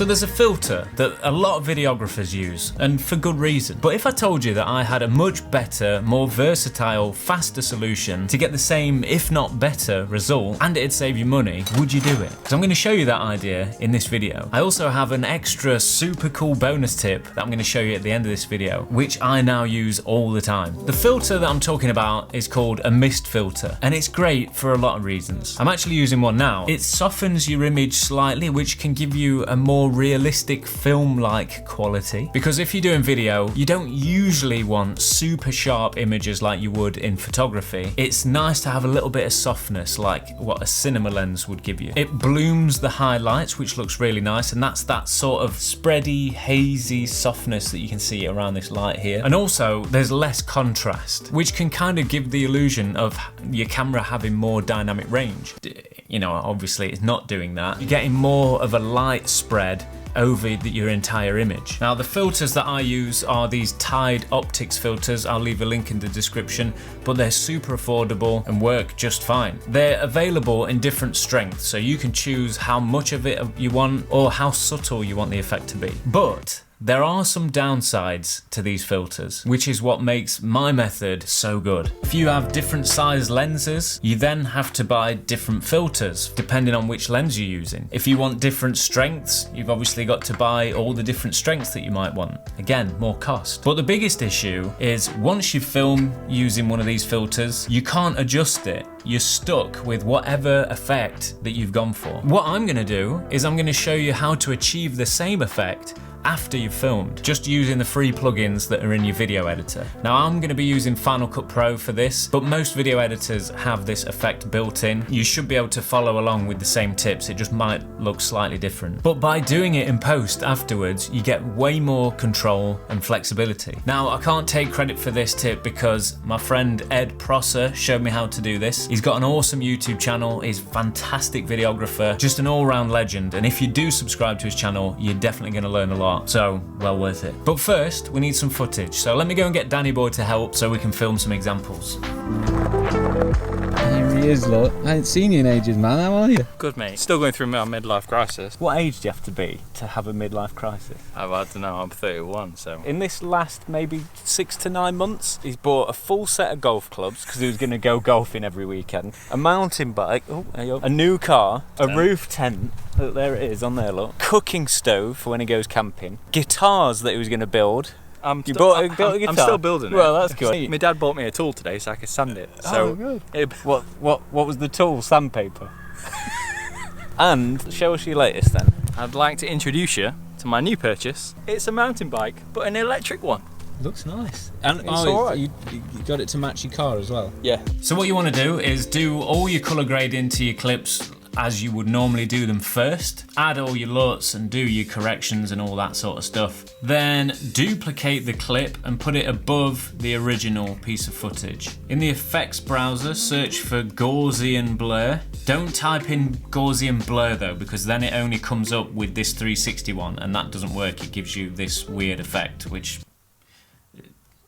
So there's a filter that a lot of videographers use, and for good reason. But if I told you that I had a much better, more versatile, faster solution to get the same, if not better, result, and it'd save you money, would you do it? So I'm going to show you that idea in this video. I also have an extra super cool bonus tip that I'm going to show you at the end of this video, which I now use all the time. The filter that I'm talking about is called a mist filter, and it's great for a lot of reasons. I'm actually using one now. It softens your image slightly, which can give you a more realistic film-like quality. Because if you're doing video, you don't usually want super sharp images like you would in photography. It's nice to have a little bit of softness, like what a cinema lens would give you. It blooms the highlights, which looks really nice, and that's that sort of spready, hazy softness that you can see around this light here. And also, there's less contrast, which can kind of give the illusion of your camera having more dynamic range. You know, obviously it's not doing that. You're getting more of a light spread over your entire image. Now the filters that I use are these Tide optics filters. I'll leave a link in the description, but they're super affordable and work just fine. They're available in different strengths, so you can choose how much of it you want or how subtle you want the effect to be. But there are some downsides to these filters, which is what makes my method so good. If you have different size lenses, you then have to buy different filters depending on which lens you're using. If you want different strengths, you've obviously got to buy all the different strengths that you might want. Again, more cost. But the biggest issue is once you film using one of these filters, you can't adjust it. You're stuck with whatever effect that you've gone for. What I'm gonna do is I'm gonna show you how to achieve the same effect after you've filmed, just using the free plugins that are in your video editor. Now I'm going to be using Final Cut Pro for this, but most video editors have this effect built in. You should be able to follow along with the same tips, it just might look slightly different. But by doing it in post afterwards, you get way more control and flexibility. Now I can't take credit for this tip because my friend Ed Prosser showed me how to do this. He's got an awesome YouTube channel, he's a fantastic videographer, just an all-round legend, and if you do subscribe to his channel, you're definitely going to learn a lot. So, well worth it. But first, we need some footage. So let me go and get Danny Boy to help so we can film some examples. Here he is, look. I ain't seen you in ages, man. How are you? Good, mate. Still going through my midlife crisis. What age do you have to be to have a midlife crisis? I don't know, I'm 31, so... In this last maybe 6 to 9 months, he's bought a full set of golf clubs because he was going to go golfing every weekend, a mountain bike, oh, there you go, a new car, a roof tent, look, there it is on there, look, cooking stove for when he goes camping, guitars that he was going to build. I'm built a guitar? I'm still building it. Well, that's good. My dad bought me a tool today so I could sand it. So good. What was the tool? Sandpaper. And show us your latest then. I'd like to introduce you to my new purchase. It's a mountain bike, but an electric one. Looks nice. And It's alright. you got it to match your car as well? Yeah. So what you want to do is do all your colour grading to your clips as you would normally do them first. Add all your LUTs and do your corrections and all that sort of stuff. Then duplicate the clip and put it above the original piece of footage. In the effects browser, search for Gaussian blur. Don't type in Gaussian blur though, because then it only comes up with this 360 one, and that doesn't work. It gives you this weird effect,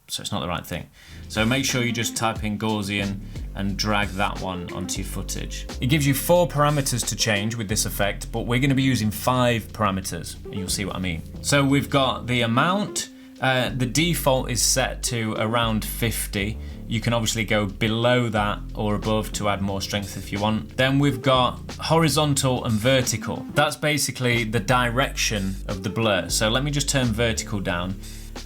so it's not the right thing. So make sure you just type in Gaussian and drag that one onto your footage. It gives you 4 parameters to change with this effect, but we're going to be using 5 parameters, and you'll see what I mean. So we've got the amount, the default is set to around 50. You can obviously go below that or above to add more strength if you want. Then we've got horizontal and vertical. That's basically the direction of the blur. So let me just turn vertical down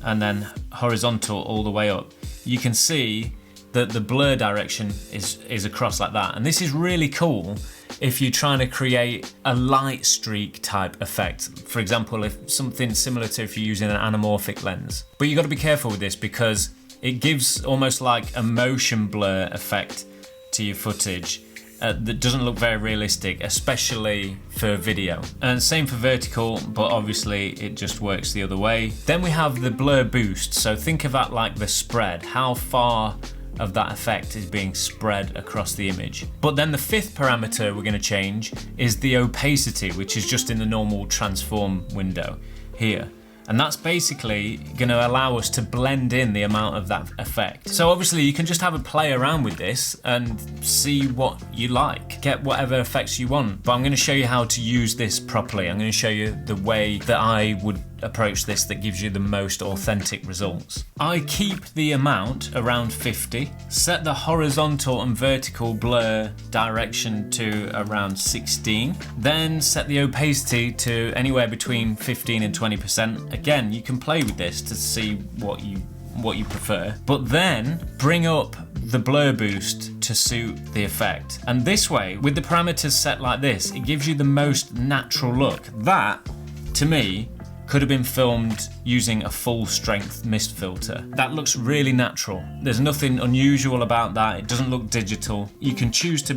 and then horizontal all the way up. You can see that the blur direction is across like that. And this is really cool if you're trying to create a light streak type effect. For example, if something similar to if you're using an anamorphic lens. But you got to be careful with this because it gives almost like a motion blur effect to your footage that doesn't look very realistic, especially for video. And same for vertical, but obviously it just works the other way. Then we have the blur boost. So think of that like the spread, how far of that effect is being spread across the image. But then the 5th parameter we're going to change is the opacity, which is just in the normal transform window here. And that's basically going to allow us to blend in the amount of that effect. So obviously you can just have a play around with this and see what you like. Get whatever effects you want. But I'm going to show you how to use this properly. I'm going to show you the way that I would approach this that gives you the most authentic results. I keep the amount around 50, set the horizontal and vertical blur direction to around 16, then set the opacity to anywhere between 15 and 20%. Again, you can play with this to see what you prefer, but then bring up the blur boost to suit the effect. And this way, with the parameters set like this, it gives you the most natural look. That, to me, could have been filmed using a full strength mist filter. That looks really natural. There's nothing unusual about that. It doesn't look digital. You can choose to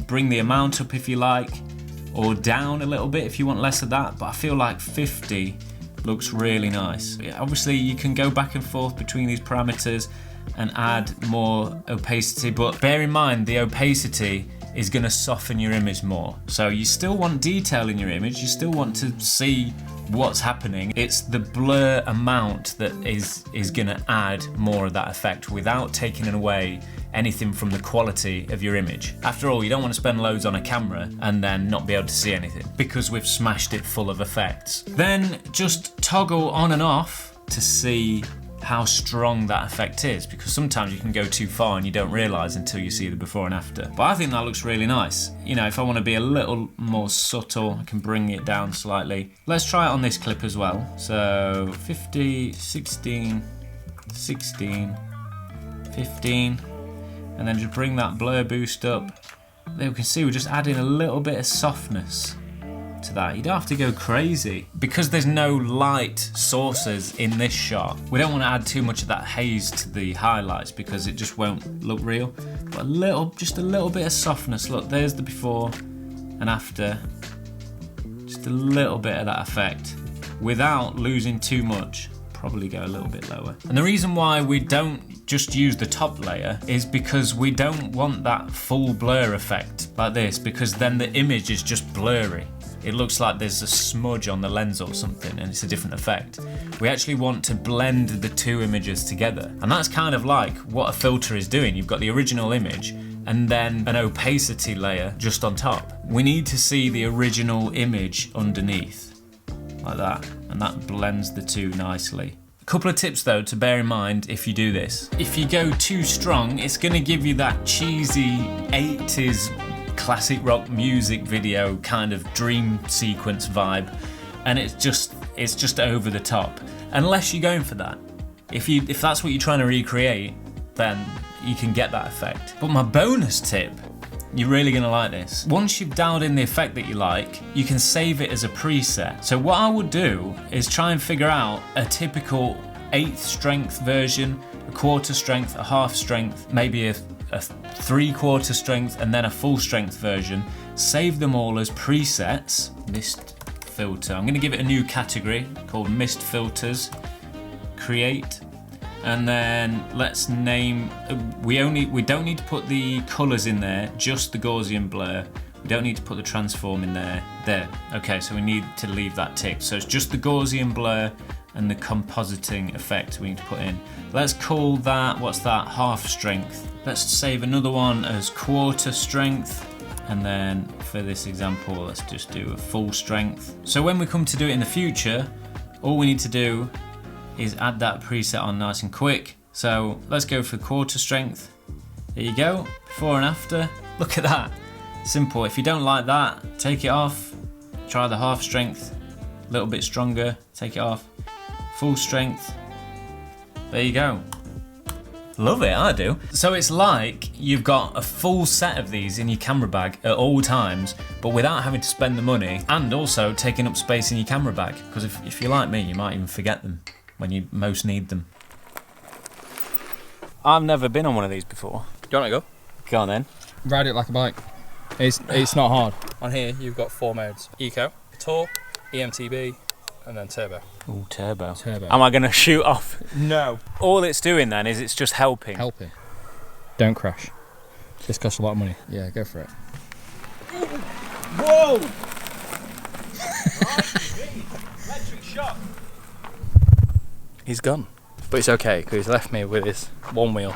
bring the amount up if you like, or down a little bit if you want less of that, but I feel like 50 looks really nice. Obviously you can go back and forth between these parameters and add more opacity, but bear in mind the opacity is going to soften your image more. So you still want detail in your image, you still want to see what's happening. It's the blur amount that is going to add more of that effect without taking away anything from the quality of your image. After all, you don't want to spend loads on a camera and then not be able to see anything because we've smashed it full of effects. Then just toggle on and off to see how strong that effect is, because sometimes you can go too far and you don't realise until you see the before and after. But I think that looks really nice. You know, if I want to be a little more subtle, I can bring it down slightly. Let's try it on this clip as well. So 50, 16, 16, 15, and then just bring that blur boost up. There we can see we're just adding a little bit of softness to that. You don't have to go crazy because there's no light sources in this shot. We don't want to add too much of that haze to the highlights because it just won't look real. But just a little bit of softness. Look, there's the before and after. Just a little bit of that effect without losing too much. Probably go a little bit lower. And the reason why we don't just use the top layer is because we don't want that full blur effect like this, because then the image is just blurry. It looks like there's a smudge on the lens or something and it's a different effect. We actually want to blend the two images together. And that's kind of like what a filter is doing. You've got the original image and then an opacity layer just on top. We need to see the original image underneath, like that. And that blends the two nicely. A couple of tips though to bear in mind if you do this. If you go too strong, it's gonna give you that cheesy 80s classic rock music video kind of dream sequence vibe, and it's just over the top. Unless you're going for that. If that's what you're trying to recreate, then you can get that effect. But my bonus tip, you're really gonna like this. Once you've dialed in the effect that you like, you can save it as a preset. So what I would do is try and figure out a typical 1/8 strength version, a 1/4 strength, a 1/2 strength, maybe a 3/4 strength, and then a full strength version. Save them all as presets. Mist filter. I'm going to give it a new category called mist filters. Create, and then let's name. We don't need to put the colours in there. Just the Gaussian blur. We don't need to put the transform in there. There. Okay, so we need to leave that ticked. So it's just the Gaussian blur and the compositing effect we need to put in. Let's call that, what's that, 1/2 strength. Let's save another one as 1/4 strength, and then for this example let's just do a full strength. So when we come to do it in the future, all we need to do is add that preset on nice and quick. So let's go for 1/4 strength. There you go, before and after. Look at that, simple. If you don't like that, take it off, try the 1/2 strength, a little bit stronger, take it off, full strength. There you go. Love it, I do. So it's like you've got a full set of these in your camera bag at all times, but without having to spend the money and also taking up space in your camera bag. Because if you're like me, you might even forget them when you most need them. I've never been on one of these before. Do you want to go? Go on then. Ride it like a bike. It's not hard. On here you've got 4 modes. Eco, Tour, EMTB, and then Turbo. Oh, turbo. Turbo. Am I going to shoot off? No. All it's doing then is it's just helping. Helping. Don't crash. This costs a lot of money. Yeah, go for it. Whoa! Electric shock. He's gone. But it's okay, because he's left me with his one wheel.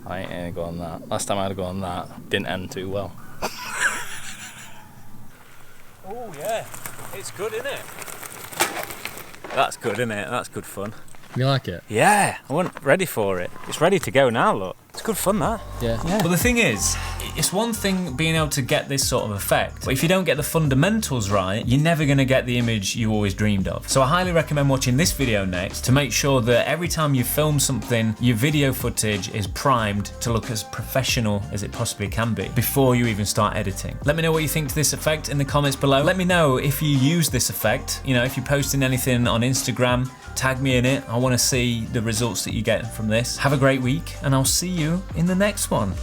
I ain't gonna go on that. Last time I had to go on that, didn't end too well. Oh yeah, it's good, isn't it? That's good, isn't it? That's good fun. You like it? Yeah, I wasn't ready for it. It's ready to go now, look. It's good fun, that. Yeah. But the thing is, it's one thing being able to get this sort of effect, but if you don't get the fundamentals right, you're never going to get the image you always dreamed of. So I highly recommend watching this video next to make sure that every time you film something, your video footage is primed to look as professional as it possibly can be before you even start editing. Let me know what you think to this effect in the comments below. Let me know if you use this effect. You know, if you're posting anything on Instagram, tag me in it. I want to see the results that you get from this. Have a great week, and I'll see you in the next one.